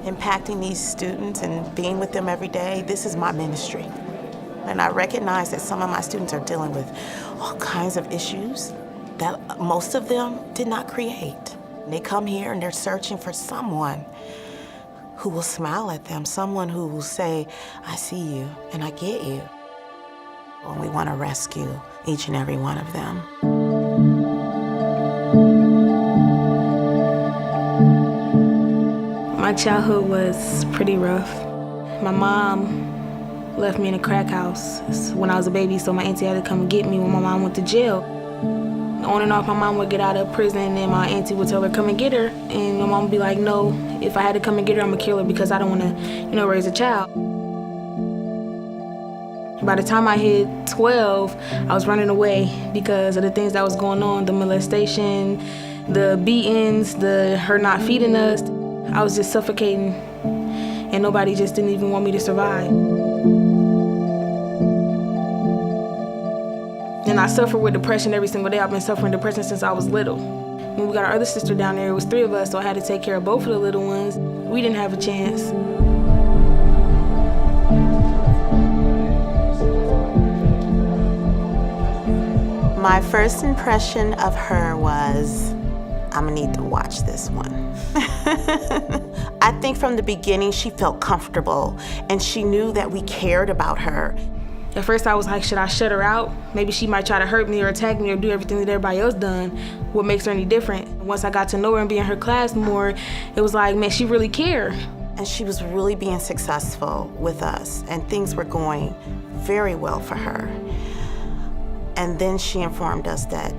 impacting these students and being with them every day, this is my ministry. And I recognize that some of my students are dealing with all kinds of issues that most of them did not create. They come here and they're searching for someone who will smile at them, someone who will say, I see you and I get you. And we want to rescue each and every one of them. My childhood was pretty rough. My mom left me in a crack house when I was a baby, so my auntie had to come get me when my mom went to jail. On and off, my mom would get out of prison and my auntie would tell her, come and get her. And my mom would be like, no, if I had to come and get her, I'm gonna kill her because I don't wanna, raise a child. By the time I hit 12, I was running away because of the things that was going on, the molestation, the beatings, her not feeding us. I was just suffocating and nobody just didn't even want me to survive. And I suffer with depression every single day. I've been suffering depression since I was little. When we got our other sister down there, it was 3 of us, so I had to take care of both of the little ones. We didn't have a chance. My first impression of her was, I'm gonna need to watch this one. I think from the beginning she felt comfortable and she knew that we cared about her. At first I was like, should I shut her out? Maybe she might try to hurt me or attack me or do everything that everybody else done. What makes her any different? Once I got to know her and be in her class more, it was like, man, she really cared. And she was really being successful with us and things were going very well for her. And then she informed us that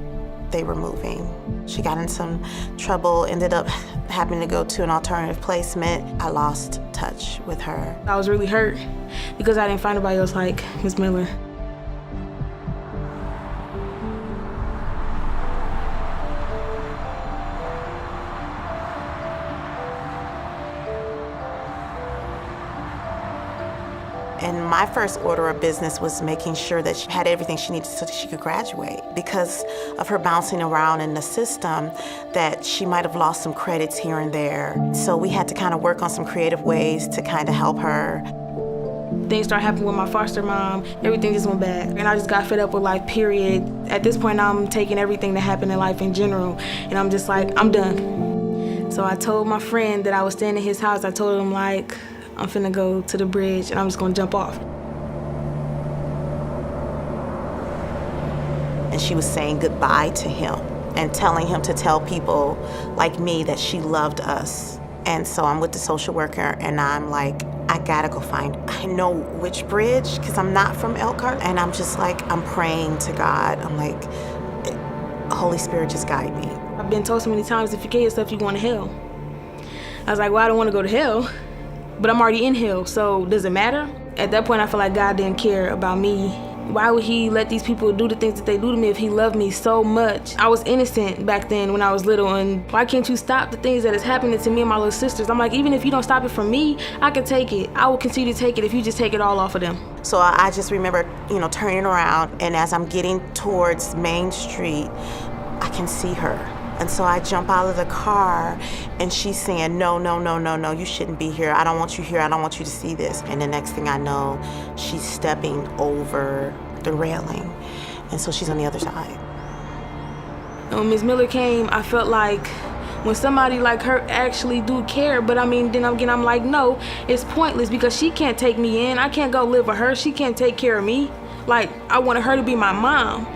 they were moving. She got in some trouble, ended up having to go to an alternative placement. I lost touch with her. I was really hurt because I didn't find nobody else like Ms. Miller. And my first order of business was making sure that she had everything she needed so that she could graduate. Because of her bouncing around in the system, that she might have lost some credits here and there. So we had to kind of work on some creative ways to kind of help her. Things started happening with my foster mom. Everything just went bad. And I just got fed up with life, period. At this point, I'm taking everything that happened in life in general, and I'm just like, I'm done. So I told my friend that I was staying at his house, I told him like, I'm finna go to the bridge and I'm just gonna jump off. And she was saying goodbye to him and telling him to tell people like me that she loved us. And so I'm with the social worker and I'm like, I gotta go find, I know which bridge, because I'm not from Elkhart. And I'm just like, I'm praying to God. I'm like, Holy Spirit, just guide me. I've been told so many times, if you kill yourself, you're going to hell. I was like, well, I don't wanna go to hell, but I'm already in hell, so does it matter? At that point, I feel like God didn't care about me. Why would he let these people do the things that they do to me if he loved me so much? I was innocent back then when I was little, and why can't you stop the things that is happening to me and my little sisters? I'm like, even if you don't stop it from me, I can take it. I will continue to take it if you just take it all off of them. So I just remember, turning around, and as I'm getting towards Main Street, I can see her. And so I jump out of the car and she's saying, no, you shouldn't be here. I don't want you here. I don't want you to see this. And the next thing I know, she's stepping over the railing. And so she's on the other side. When Ms. Miller came, I felt like when somebody like her actually do care, but then I'm like, no, it's pointless because she can't take me in. I can't go live with her. She can't take care of me. Like, I wanted her to be my mom.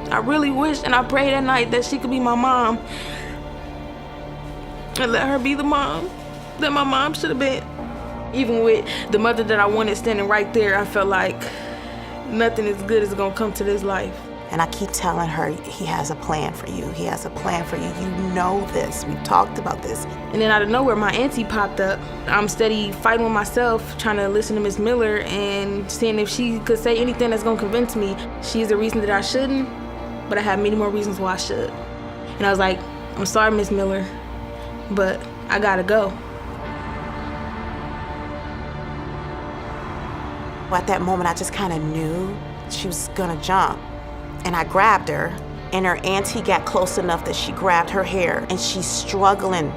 I really wish and I prayed that night that she could be my mom and let her be the mom that my mom should have been. Even with the mother that I wanted standing right there, I felt like nothing as good is gonna come to this life. And I keep telling her, he has a plan for you. He has a plan for you. You know this. We've talked about this. And then out of nowhere, my auntie popped up. I'm steady fighting with myself, trying to listen to Miss Miller and seeing if she could say anything that's gonna convince me she's the reason that I shouldn't, but I have many more reasons why I should. And I was like, I'm sorry, Miss Miller, but I gotta go. At that moment, I just kind of knew she was gonna jump. And I grabbed her and her auntie got close enough that she grabbed her hair, and she's struggling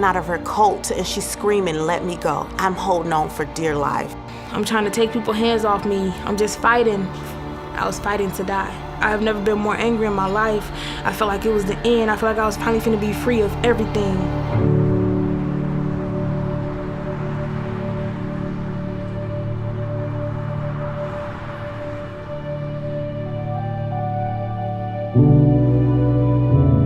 out of her coat, and she's screaming, "Let me go." I'm holding on for dear life. I'm trying to take people's hands off me. I'm just fighting. I was fighting to die. I have never been more angry in my life. I felt like it was the end. I felt like I was finally finna be free of everything.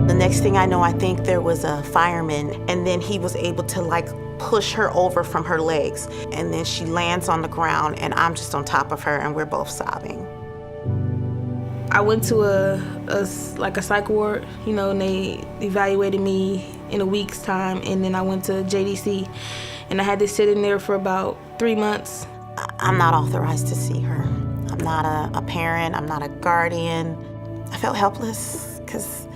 The next thing I know, I think there was a fireman, and then he was able to like push her over from her legs, and then she lands on the ground, and I'm just on top of her, and we're both sobbing. I went to a psych ward, and they evaluated me in a week's time, and then I went to JDC, and I had to sit in there for about 3 months. I'm not authorized to see her. I'm not a parent, I'm not a guardian. I felt helpless because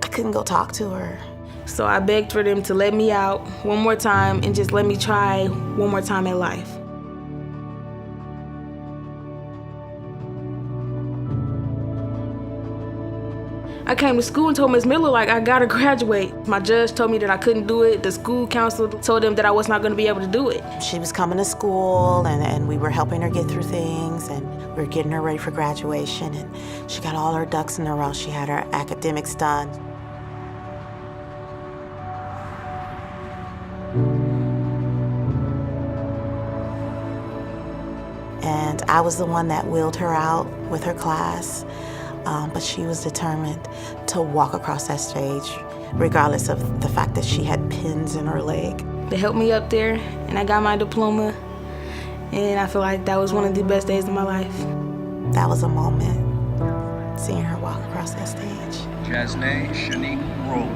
I couldn't go talk to her. So I begged for them to let me out one more time and just let me try one more time at life. I came to school and told Ms. Miller, I gotta graduate. My judge told me that I couldn't do it. The school counselor told them that I was not gonna be able to do it. She was coming to school, and we were helping her get through things, and we were getting her ready for graduation, and she got all her ducks in a row. She had her academics done. And I was the one that wheeled her out with her class. But she was determined to walk across that stage, regardless of the fact that she had pins in her leg. They helped me up there, and I got my diploma, and I feel like that was one of the best days of my life. That was a moment, seeing her walk across that stage. Jasnai, Shanique, roll.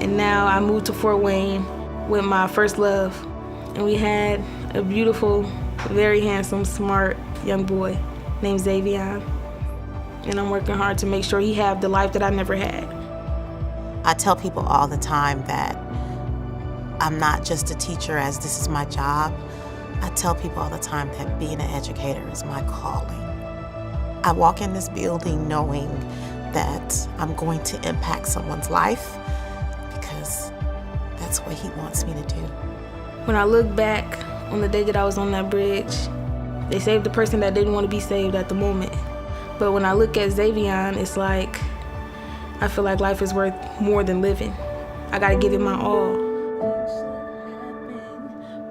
And now I moved to Fort Wayne with my first love, and we had a beautiful, very handsome, smart young boy named Xavier. And I'm working hard to make sure he have the life that I never had. I tell people all the time that I'm not just a teacher as this is my job. I tell people all the time that being an educator is my calling. I walk in this building knowing that I'm going to impact someone's life because that's what he wants me to do. When I look back on the day that I was on that bridge, they saved the person that didn't want to be saved at the moment. But when I look at Xavier, it's like, I feel like life is worth more than living. I gotta give it my all.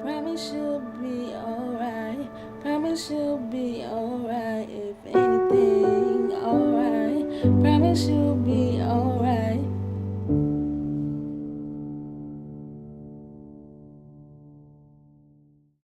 Promise you'll be alright. Promise you'll be alright. If anything, alright. Promise you